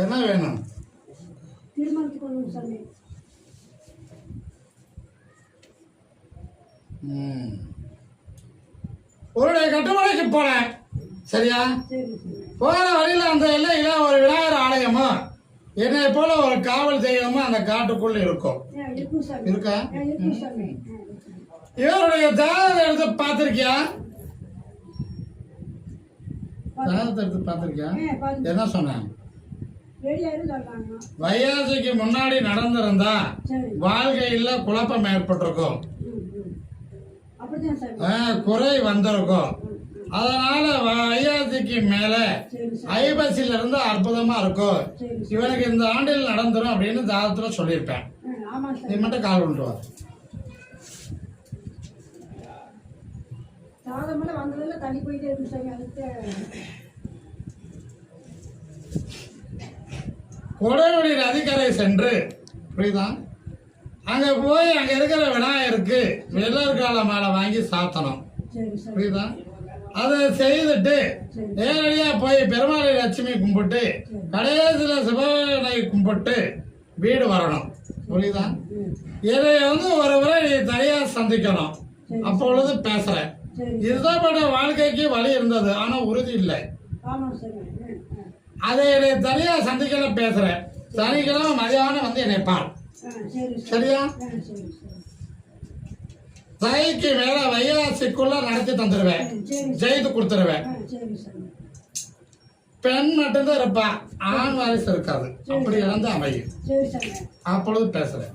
என்ன வேணும்? உன்னுடைய கட்டுமலைக்கு போனேன், சரியா? போற வழியில அந்த எல்லையில ஒரு விநாயகர் ஆலயமும் என்னை போல ஒரு காவல் தெய்வமும் அந்த காட்டுக்குள்ள இருக்கும். இருக்கா? இவருடைய ஜாதகத்தை எடுத்து பார்த்திருக்கியா? ஜாதகத்தை எடுத்து பார்த்திருக்கியா? என்ன சொன்னேன்? வையாசிக்கு முன்னாடி நடந்திருந்தா வாழ்க்கையில குழப்பம் ஏற்பட்டிருக்கும், குறை வந்திருக்கும். அதனால வையாசிக்கு மேல ஐபசில இருந்து அற்புதமா இருக்கும். இவனுக்கு இந்த ஆண்டில் நடந்துரும் அப்படின்னு ஜாதகத்துல சொல்லியிருப்பேன். நீ மட்டும் கால் கொண்டு வா. கொடைவழி நதிக்கரை சென்று, புரியுதா, அங்க போய் அங்க இருக்கிற விநாயகருக்கு வெள்ளற்கால மாலை வாங்கி சாத்தணும், புரியுதா? அதை செய்துட்டு நேரடியா போய் பெருமாளை லட்சுமி கும்பிட்டு கடைசியில சிவனை கும்பிட்டு வீடு வரணும், புரியுதா? இதை ஒரு முறை நீ தனியா சந்திக்கணும். அப்பொழுது பேசுற இதுதான் வாழ்க்கைக்கு வழி இருந்தது, ஆனா உறுதி இல்லை. அதை தனியா சந்திக்கல பேசுற. சனிக்கிழமை மதியானம் வந்து என்னை பார், சரியா? தைக்கு மேல வையாசிக்குள்ள நடத்தி தந்துருவேன், செய்து கொடுத்துருவேன். பெண் மட்டும்தான் இருப்பா, ஆண் வாரிசு இருக்காது. அப்படி இழந்து அமையும். அப்பொழுது பேசுறேன்.